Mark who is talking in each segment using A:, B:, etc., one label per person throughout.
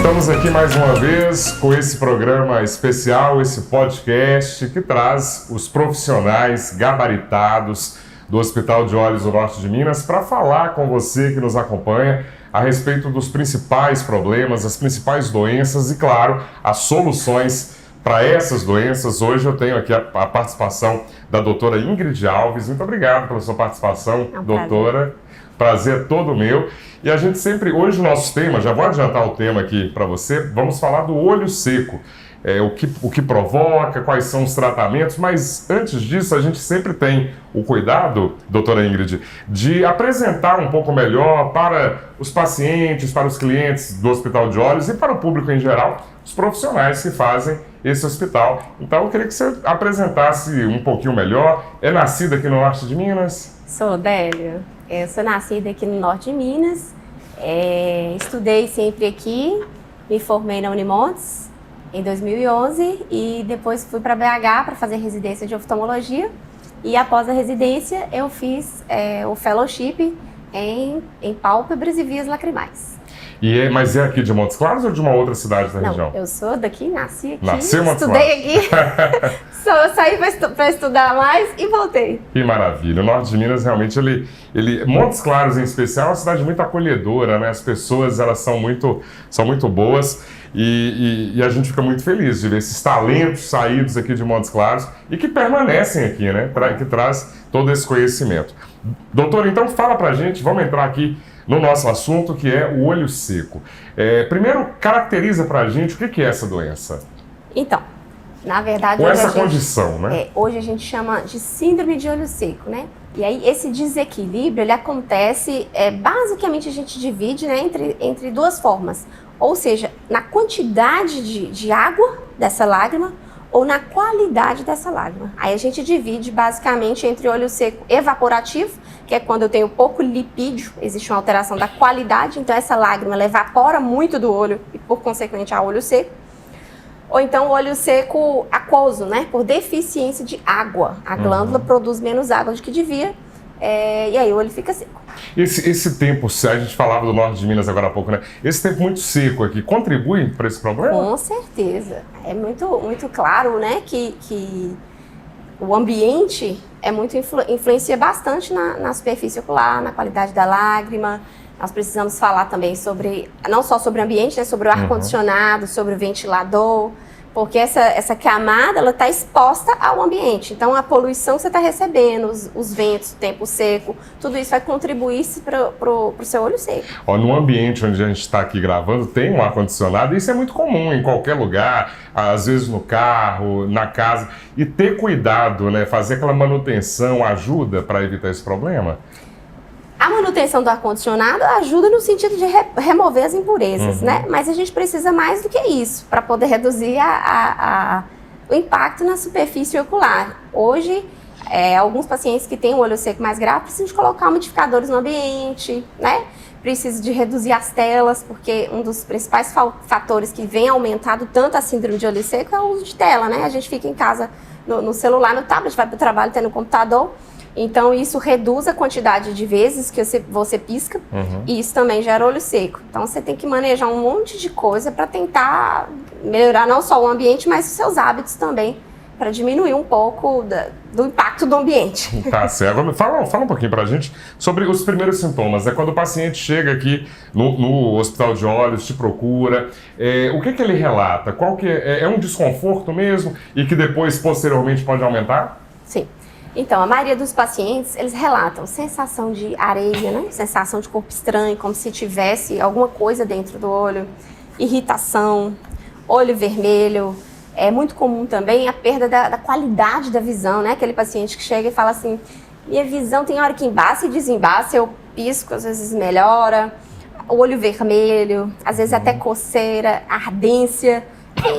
A: Estamos aqui mais uma vez com esse programa especial, esse podcast que traz os profissionais gabaritados do Hospital de Olhos do Norte de Minas para falar com você que nos acompanha a respeito dos principais problemas, as principais doenças e, claro, as soluções para essas doenças. Hoje eu tenho aqui a participação da doutora Ingrid Alves. Muito obrigado pela sua participação, doutora. Prazer todo meu. E a gente sempre, hoje o nosso tema, já vou adiantar o tema aqui para você, vamos falar do olho seco. O que provoca, quais são os tratamentos, mas antes disso a gente sempre tem o cuidado, doutora Ingrid, de apresentar um pouco melhor para os pacientes, para os clientes do Hospital de Olhos e para o público em geral, os profissionais que fazem esse hospital. Então eu queria que você apresentasse um pouquinho melhor. É nascida aqui no Norte de Minas?
B: Sou, Délio. Eu sou nascida aqui no Norte de Minas, estudei sempre aqui, me formei na Unimontes em 2011 e depois fui para BH para fazer residência de oftalmologia e após a residência eu fiz o fellowship em pálpebras e vias lacrimais.
A: Mas é aqui de Montes Claros ou de uma outra cidade da região?
B: Eu sou daqui, nasci aqui,
A: Nasceu em Montes
B: estudei aqui, só saí para estudar mais e voltei.
A: Que maravilha, o Norte de Minas realmente, Montes Claros em especial, é uma cidade muito acolhedora, né? As pessoas elas são muito boas e a gente fica muito feliz de ver esses talentos saídos aqui de Montes Claros e que permanecem aqui, né? Que traz todo esse conhecimento. Doutor, então fala pra gente, vamos entrar aqui no nosso assunto, que é o olho seco. Primeiro, caracteriza pra gente o que é essa doença.
B: Então, na verdade...
A: Ou essa condição, né?
B: Hoje a gente chama de síndrome de olho seco, né? E aí esse desequilíbrio, ele acontece, basicamente a gente divide, né, entre duas formas. Ou seja, na quantidade de água dessa lágrima ou na qualidade dessa lágrima. Aí a gente divide basicamente entre olho seco evaporativo, que é quando eu tenho pouco lipídio, existe uma alteração da qualidade, então essa lágrima ela evapora muito do olho e por consequente há olho seco. Ou então o olho seco aquoso, né? Por deficiência de água. A glândula produz menos água do que devia e aí o olho fica seco.
A: Esse tempo, a gente falava do Norte de Minas agora há pouco, né? Esse tempo muito seco aqui contribui para esse problema?
B: Com certeza. É muito claro, né, que o ambiente influencia bastante na superfície ocular, na qualidade da lágrima. Nós precisamos falar também não só sobre o ambiente, né, sobre o ar-condicionado, sobre o ventilador, porque essa camada ela está exposta ao ambiente. Então a poluição que você está recebendo, os ventos, o tempo seco, tudo isso vai contribuir para o seu olho seco.
A: No ambiente onde a gente está aqui gravando tem um ar-condicionado, isso é muito comum em qualquer lugar, às vezes no carro, na casa. E ter cuidado, né, fazer aquela manutenção ajuda para evitar esse problema?
B: A manutenção do ar-condicionado ajuda no sentido de remover as impurezas, né? Mas a gente precisa mais do que isso para poder reduzir o impacto na superfície ocular. Hoje, alguns pacientes que têm o olho seco mais grave precisam de colocar umidificadores no ambiente, né? Precisam de reduzir as telas, porque um dos principais fatores que vem aumentado tanto a síndrome de olho seco é o uso de tela, né? A gente fica em casa no celular, no tablet, vai para o trabalho, tem no computador. Então, isso reduz a quantidade de vezes que você pisca e isso também gera olho seco. Então, você tem que manejar um monte de coisa para tentar melhorar não só o ambiente, mas os seus hábitos também, para diminuir um pouco do impacto do ambiente.
A: Tá certo. Fala um pouquinho para a gente sobre os primeiros sintomas. Quando o paciente chega aqui no Hospital de Olhos, te procura, o que ele relata? Qual que é um desconforto mesmo e que depois, posteriormente, pode aumentar?
B: Sim. Então, a maioria dos pacientes, eles relatam sensação de areia, né? Sensação de corpo estranho, como se tivesse alguma coisa dentro do olho, irritação, olho vermelho. É muito comum também a perda da qualidade da visão, né? Aquele paciente que chega e fala assim, minha visão tem hora que embaça e desembaça, eu pisco, às vezes melhora, o olho vermelho, às vezes até coceira, ardência.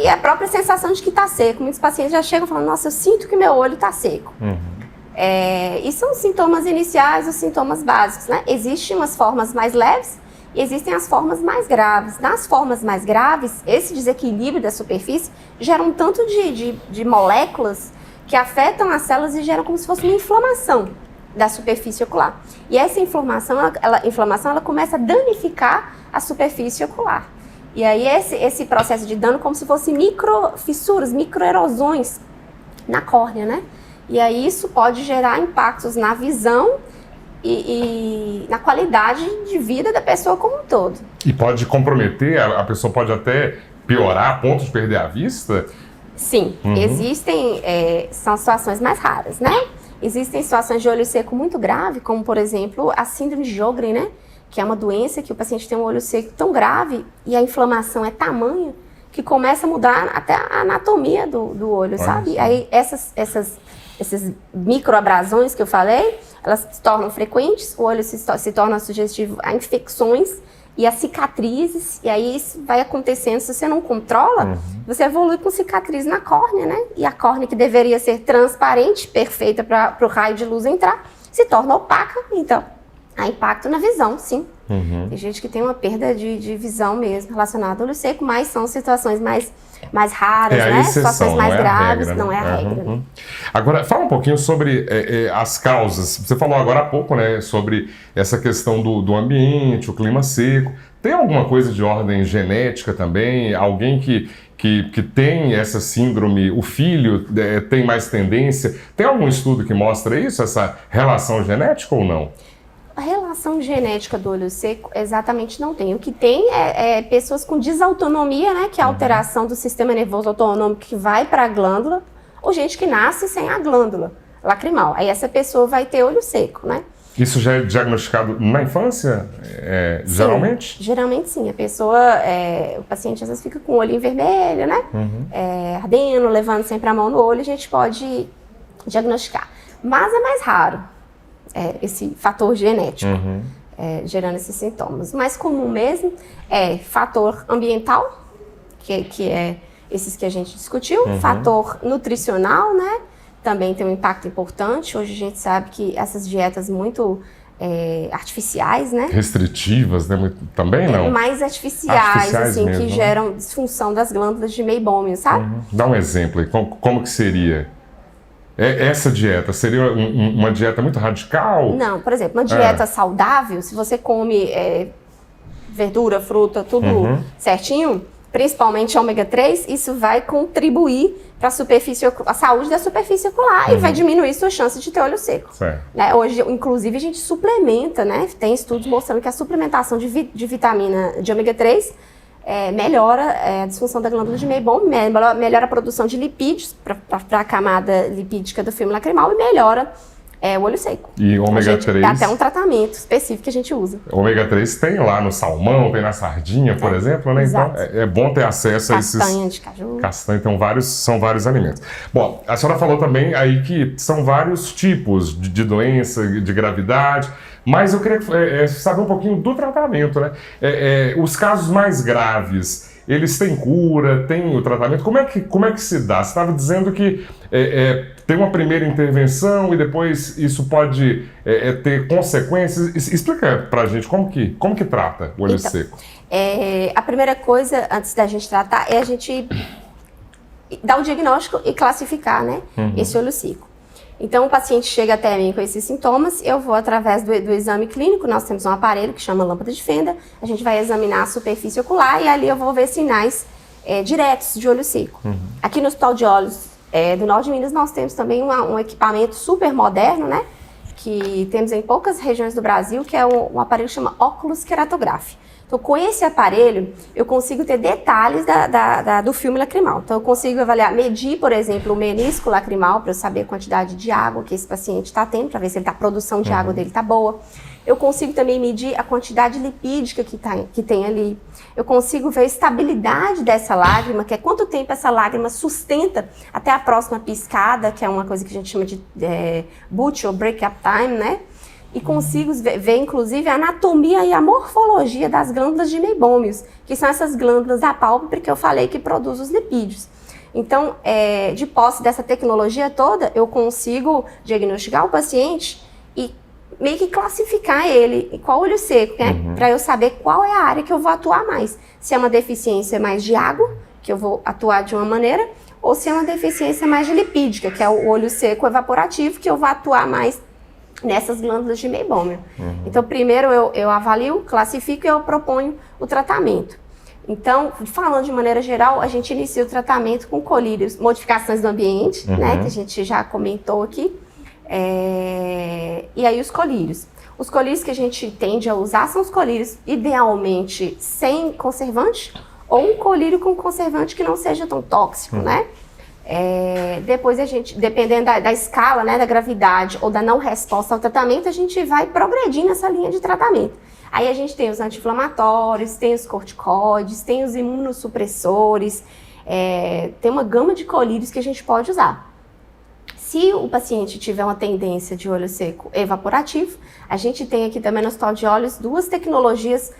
B: E a própria sensação de que está seco. Muitos pacientes já chegam falando, nossa, eu sinto que meu olho está seco. E são os sintomas iniciais, os sintomas básicos, né? Existem umas formas mais leves e existem as formas mais graves. Nas formas mais graves, esse desequilíbrio da superfície gera um tanto de moléculas que afetam as células e geram como se fosse uma inflamação da superfície ocular. E essa inflamação ela começa a danificar a superfície ocular. E aí esse processo de dano como se fosse microfissuras, microerosões na córnea, né? E aí isso pode gerar impactos na visão e na qualidade de vida da pessoa como um todo.
A: E pode comprometer, a pessoa pode até piorar a ponto de perder a vista?
B: Sim, existem, são situações mais raras, né? Existem situações de olho seco muito grave, como por exemplo a síndrome de Sjögren, né? Que é uma doença que o paciente tem um olho seco tão grave e a inflamação é tamanha que começa a mudar até a anatomia do olho, sabe? Aí essas microabrasões que eu falei, elas se tornam frequentes, o olho se torna sugestivo a infecções e a cicatrizes, e aí isso vai acontecendo, se você não controla, você evolui com cicatriz na córnea, né? E a córnea que deveria ser transparente, perfeita para o raio de luz entrar, se torna opaca, então há impacto na visão, sim. Tem gente que tem uma perda de visão mesmo relacionada ao olho seco, mas são situações mais raras, né?
A: Exceção,
B: situações mais graves,
A: regra,
B: não é a regra. Né?
A: Agora, fala um pouquinho sobre as causas. Você falou agora há pouco, né, sobre essa questão do ambiente, o clima seco. Tem alguma coisa de ordem genética também? Alguém que tem essa síndrome, o filho tem mais tendência? Tem algum estudo que mostra isso, essa relação genética ou não?
B: A relação genética do olho seco exatamente não tem. O que tem é pessoas com desautonomia, né? Que é a alteração do sistema nervoso autonômico que vai para a glândula, ou gente que nasce sem a glândula lacrimal. Aí essa pessoa vai ter olho seco, né?
A: Isso já é diagnosticado na infância,
B: Sim,
A: geralmente?
B: Geralmente sim. A pessoa, o paciente às vezes fica com o olhinho vermelho, né? Ardendo, levando sempre a mão no olho, a gente pode diagnosticar. Mas é mais raro. Esse fator genético, gerando esses sintomas. O mais comum mesmo é fator ambiental, que é esses que a gente discutiu, fator nutricional, né? Também tem um impacto importante. Hoje a gente sabe que essas dietas muito artificiais, né?
A: Restritivas, né? Também não?
B: Mais artificiais assim,
A: mesmo,
B: que geram disfunção das glândulas de Meibomio, sabe?
A: Dá um exemplo aí, como que seria? Essa dieta seria uma dieta muito radical?
B: Não, por exemplo, uma dieta saudável, se você come verdura, fruta, tudo certinho, principalmente ômega 3, isso vai contribuir para a saúde da superfície ocular e vai diminuir sua chance de ter olho seco. Né? Hoje, inclusive, a gente suplementa, né? Tem estudos mostrando que a suplementação de vitamina de ômega 3 melhora a disfunção da glândula de Meibom, melhora a produção de lipídios para a camada lipídica do filme lacrimal e melhora o olho seco.
A: E ômega 3?
B: Até um tratamento específico que a gente usa.
A: Ômega 3 tem lá no salmão, tem na sardinha, por exemplo, né?
B: Exato.
A: Então é bom ter acesso a esses...
B: Castanha de caju.
A: Castanha, então são vários alimentos. Bom, a senhora falou também aí que são vários tipos de doença, de gravidade, mas eu queria saber um pouquinho do tratamento, né? Os casos mais graves, eles têm cura, têm o tratamento? Como é que se dá? Você estava dizendo que tem uma primeira intervenção e depois isso pode ter consequências. Explica pra gente como que trata o olho seco.
B: A primeira coisa, antes da gente tratar, é a gente dar o diagnóstico e classificar, né, esse olho seco. Então, o paciente chega até mim com esses sintomas, eu vou através do exame clínico, nós temos um aparelho que chama lâmpada de Fenda, a gente vai examinar a superfície ocular e ali eu vou ver sinais diretos de olho seco. Aqui no Hospital de Olhos do Norte de Minas nós temos também um equipamento super moderno, né, que temos em poucas regiões do Brasil, que é um aparelho que chama óculos queratográfico. Então, com esse aparelho, eu consigo ter detalhes do filme lacrimal. Então, eu consigo avaliar, medir, por exemplo, o menisco lacrimal, para eu saber a quantidade de água que esse paciente está tendo, para ver se a produção de água dele está boa. Eu consigo também medir a quantidade lipídica que tem ali. Eu consigo ver a estabilidade dessa lágrima, que é quanto tempo essa lágrima sustenta até a próxima piscada, que é uma coisa que a gente chama de boot ou break-up time, né? E consigo ver, inclusive, a anatomia e a morfologia das glândulas de Meibômios, que são essas glândulas da pálpebra que eu falei que produzem os lipídios. Então, de posse dessa tecnologia toda, eu consigo diagnosticar o paciente e meio que classificar ele, qual olho seco, né? Para eu saber qual é a área que eu vou atuar mais. Se é uma deficiência mais de água, que eu vou atuar de uma maneira, ou se é uma deficiência mais de lipídica, que é o olho seco evaporativo, que eu vou atuar mais nessas glândulas de Meibômio. Então, primeiro eu avalio, classifico e eu proponho o tratamento. Então, falando de maneira geral, a gente inicia o tratamento com colírios, modificações do ambiente, né, que a gente já comentou aqui, e aí os colírios. Os colírios que a gente tende a usar são os colírios idealmente sem conservante ou um colírio com conservante que não seja tão tóxico, né? Depois a gente, dependendo da escala, né, da gravidade ou da não resposta ao tratamento, a gente vai progredindo nessa linha de tratamento. Aí a gente tem os anti-inflamatórios, tem os corticoides, tem os imunossupressores, tem uma gama de colírios que a gente pode usar. Se o paciente tiver uma tendência de olho seco evaporativo, a gente tem aqui também no Hospital de Olhos 2 tecnologias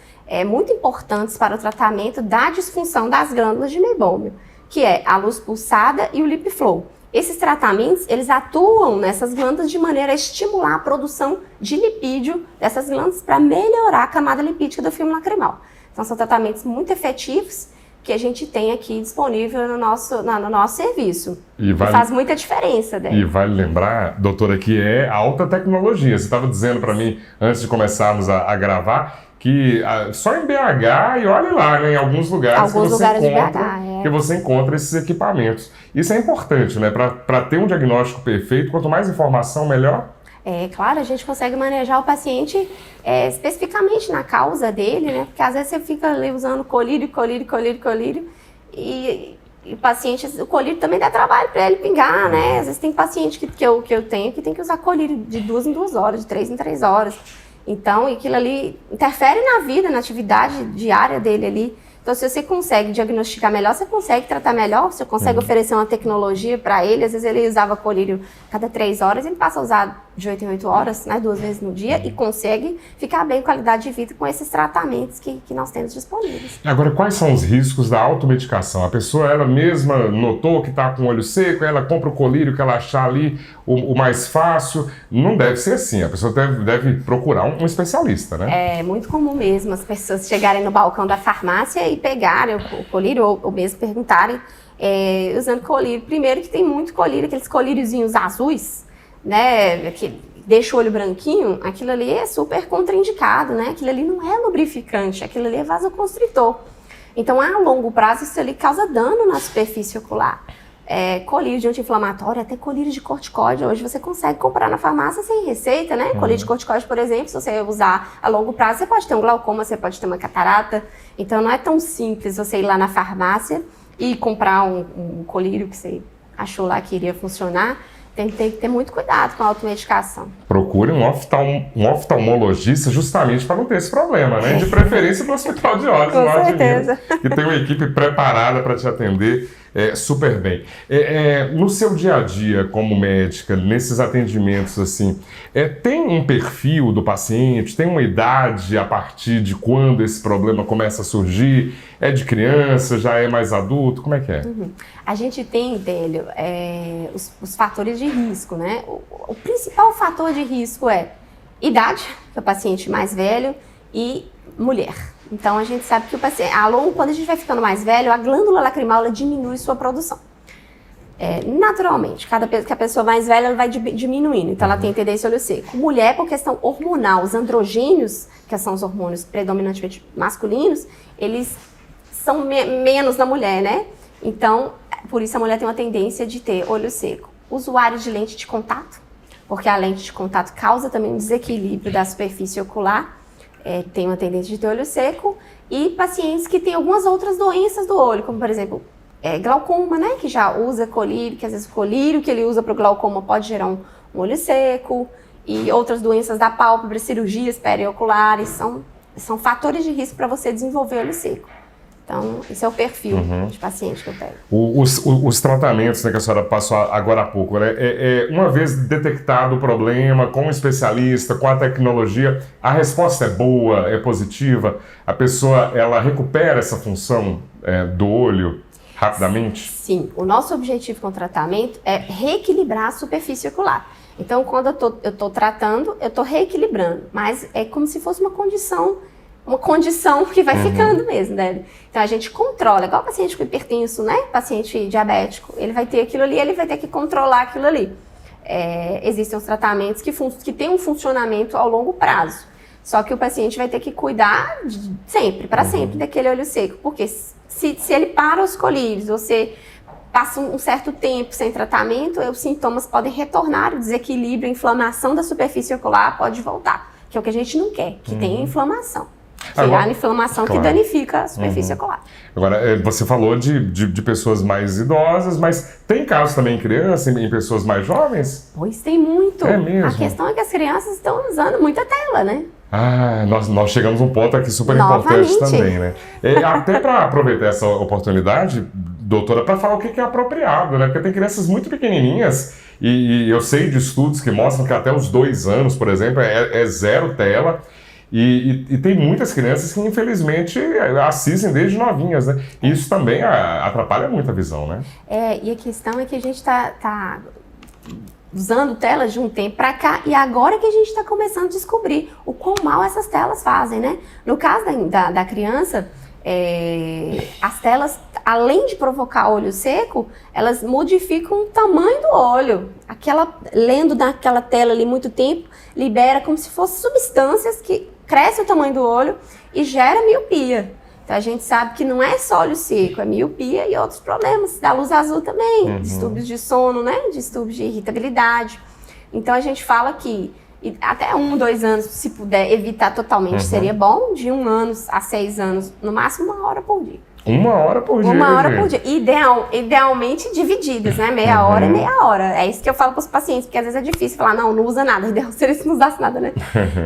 B: muito importantes para o tratamento da disfunção das glândulas de meibômio, que é a luz pulsada e o LipFlow. Esses tratamentos, eles atuam nessas glândulas de maneira a estimular a produção de lipídio dessas glândulas para melhorar a camada lipídica do filme lacrimal. Então, são tratamentos muito efetivos que a gente tem aqui disponível no nosso serviço. E faz muita diferença, né?
A: E vale lembrar, doutora, que é alta tecnologia. Você estava dizendo para mim, antes de começarmos a gravar, que só em BH, e olha lá, né, em alguns lugares, que você encontra esses equipamentos. Isso é importante, né? Para ter um diagnóstico perfeito, quanto mais informação, melhor.
B: Claro, a gente consegue manejar o paciente especificamente na causa dele, né? Porque às vezes você fica ali usando colírio, e o paciente, o colírio também dá trabalho para ele pingar, né? Às vezes tem paciente que eu tenho que tem que usar colírio de 2 em 2 horas, de 3 em 3 horas. Então, aquilo ali interfere na vida, na atividade diária dele ali. Então, se você consegue diagnosticar melhor, você consegue tratar melhor, você consegue oferecer uma tecnologia para ele. Às vezes ele usava colírio cada 3 horas, ele passa a usar de 8 em 8 horas, né, 2 vezes no dia, e consegue ficar bem com qualidade de vida com esses tratamentos que nós temos disponíveis.
A: Agora, quais são os riscos da automedicação? A pessoa, ela mesma notou que está com o olho seco, ela compra o colírio que ela achar ali o mais fácil. Não deve ser assim, a pessoa deve procurar um especialista, né?
B: É muito comum mesmo as pessoas chegarem no balcão da farmácia e pegarem o colírio, ou mesmo perguntarem, usando colírio. Primeiro que tem muito colírio, aqueles colíriozinhos azuis, né, que deixa o olho branquinho, aquilo ali é super contraindicado, né? Aquilo ali não é lubrificante, aquilo ali é vasoconstritor. Então, a longo prazo, isso ali causa dano na superfície ocular. Colírio de anti-inflamatório, até colírio de corticoide, hoje você consegue comprar na farmácia sem receita, né? Colírio de corticoide, por exemplo, se você usar a longo prazo, você pode ter um glaucoma, você pode ter uma catarata. Então, não é tão simples você ir lá na farmácia e comprar um colírio que você achou lá que iria funcionar. Tem que ter muito cuidado com a automedicação.
A: Procure um oftalmologista justamente para não ter esse problema, né? De preferência no Hospital de Olhos,
B: com certeza.
A: Que tem uma equipe preparada para te atender super bem. No seu dia a dia como médica, nesses atendimentos, assim, tem um perfil do paciente, tem uma idade a partir de quando esse problema começa a surgir? É de criança, já é mais adulto? Como é que é?
B: A gente tem, Délio, os fatores de risco, né? O principal fator de risco é idade, que é o paciente mais velho, e mulher. Então, a gente sabe que o paciente, quando a gente vai ficando mais velho, a glândula lacrimal ela diminui sua produção. Naturalmente, cada vez que a pessoa mais velha ela vai diminuindo, então ela tem tendência ao olho seco. Mulher, por questão hormonal, os androgênios, que são os hormônios predominantemente masculinos, eles são menos na mulher, né? Então, por isso a mulher tem uma tendência de ter olho seco. Usuários de lente de contato, porque a lente de contato causa também um desequilíbrio da superfície ocular, tem uma tendência de ter olho seco, e pacientes que têm algumas outras doenças do olho, como por exemplo, glaucoma, né, que já usa colírio, que às vezes o colírio que ele usa para o glaucoma pode gerar um olho seco, e outras doenças da pálpebra, cirurgias perioculares, são fatores de risco para você desenvolver olho seco. Então, esse é o perfil de paciente que eu pego.
A: Os tratamentos, né, que a senhora passou agora há pouco, né, uma vez detectado o problema com o especialista, com a tecnologia, a resposta é boa, é positiva? A pessoa, ela recupera essa função do olho rapidamente?
B: Sim, o nosso objetivo com o tratamento é reequilibrar a superfície ocular. Então, quando eu estou tratando, eu estou reequilibrando, mas é como se fosse uma condição que vai ficando mesmo, né? Então a gente controla, igual o paciente com hipertenso, né? Paciente diabético, ele vai ter aquilo ali, ele vai ter que controlar aquilo ali. Existem os tratamentos que têm um funcionamento ao longo prazo. Só que o paciente vai ter que cuidar sempre, para sempre, daquele olho seco. Porque se ele para os colírios, você passa um certo tempo sem tratamento, os sintomas podem retornar, o desequilíbrio, a inflamação da superfície ocular pode voltar. Que é o que a gente não quer, que tenha inflamação. Que é a inflamação que danifica a superfície ocular.
A: Agora, você falou de pessoas mais idosas, mas tem casos também em crianças, em pessoas mais jovens?
B: Pois tem muito.
A: É mesmo?
B: A questão é que as crianças estão usando muita tela, né?
A: Ah, nós chegamos a um ponto aqui super importante também, né? Até para aproveitar essa oportunidade, doutora, para falar o que é apropriado, né? Porque tem crianças muito pequenininhas e eu sei de estudos que mostram que até os 2 anos, por exemplo, é zero tela. E tem muitas crianças que, infelizmente, assistem desde novinhas, né? E isso também atrapalha muito a visão, né?
B: E a questão é que a gente está usando telas de um tempo para cá e agora que a gente está começando a descobrir o quão mal essas telas fazem, né? No caso da criança, as telas, além de provocar olho seco, elas modificam o tamanho do olho. Lendo naquela tela ali muito tempo, libera como se fossem substâncias que crescem o tamanho do olho e gera miopia. Então a gente sabe que não é só olho seco, é miopia e outros problemas da luz azul também, distúrbios de sono, né? Distúrbios de irritabilidade. Então a gente fala que até 1, 2 anos, se puder evitar totalmente, seria bom. De 1 ano a 6 anos, no máximo 1 hora por dia.
A: 1 hora por dia?
B: 1 hora por dia. Idealmente divididas, né? Meia hora e meia hora. É isso que eu falo para os pacientes, porque às vezes é difícil falar, não usa nada. Ideal seria se não usasse nada, né?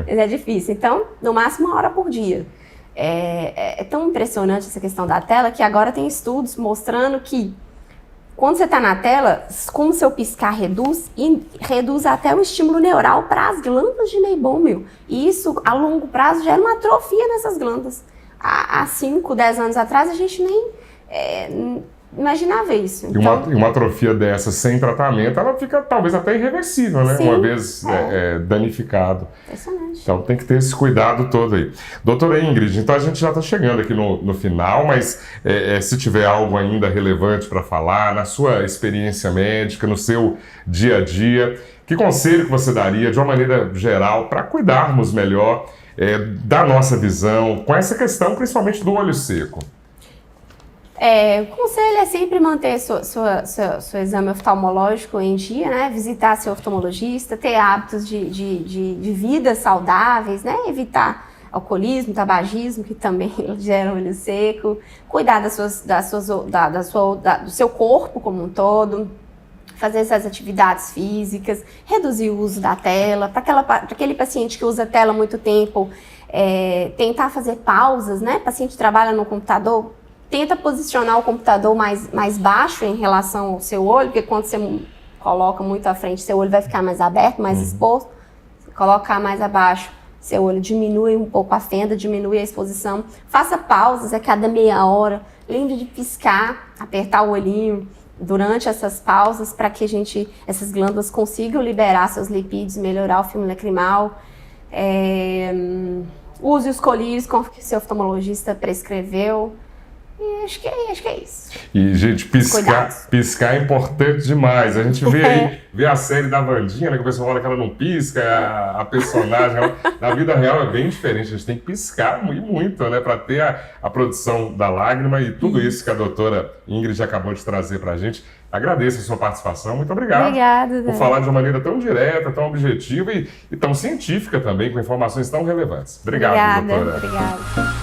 B: Mas é difícil. Então, no máximo 1 hora por dia. É tão impressionante essa questão da tela que agora tem estudos mostrando que quando você está na tela, como o seu piscar reduz até o estímulo neural para as glândulas de Meibomian. E isso, a longo prazo, gera uma atrofia nessas glândulas. Há 5, 10 anos atrás, a gente nem imaginava isso. Então,
A: e uma atrofia dessa sem tratamento, ela fica talvez até irreversível, né?
B: Sim,
A: uma vez danificado.
B: Impressionante.
A: Então tem que ter esse cuidado todo aí. Doutora Ingrid, então a gente já está chegando aqui no final, mas se tiver algo ainda relevante para falar, na sua experiência médica, no seu dia a dia, que conselho que você daria, de uma maneira geral, para cuidarmos melhor da nossa visão, com essa questão principalmente do olho seco?
B: O conselho é sempre manter seu exame oftalmológico em dia, né? Visitar seu oftalmologista, ter hábitos de vida saudáveis, né? Evitar alcoolismo, tabagismo, que também gera olho seco, cuidar do seu corpo como um todo, fazer essas atividades físicas, reduzir o uso da tela, para aquele paciente que usa tela há muito tempo, tentar fazer pausas, né? O paciente trabalha no computador, tenta posicionar o computador mais baixo em relação ao seu olho, porque quando você coloca muito à frente, seu olho vai ficar mais aberto, mais exposto. Se colocar mais abaixo, seu olho diminui um pouco a fenda, diminui a exposição. Faça pausas a cada meia hora. Lembre de piscar, apertar o olhinho durante essas pausas para que essas glândulas consigam liberar seus lipídios, melhorar o filme lacrimal. Use os colírios como que seu oftalmologista prescreveu. E acho que é isso.
A: E, gente, piscar é importante demais. A gente vê a série da Wandinha, né, que o pessoal fala que ela não pisca, a personagem. Na vida real é bem diferente. A gente tem que piscar muito, né, para ter a produção da lágrima e tudo isso que a doutora Ingrid acabou de trazer para a gente. Agradeço a sua participação. Muito obrigado.
B: Obrigada,
A: por falar de uma maneira tão direta, tão objetiva e tão científica também, com informações tão relevantes. Obrigado, doutora.
B: Obrigada.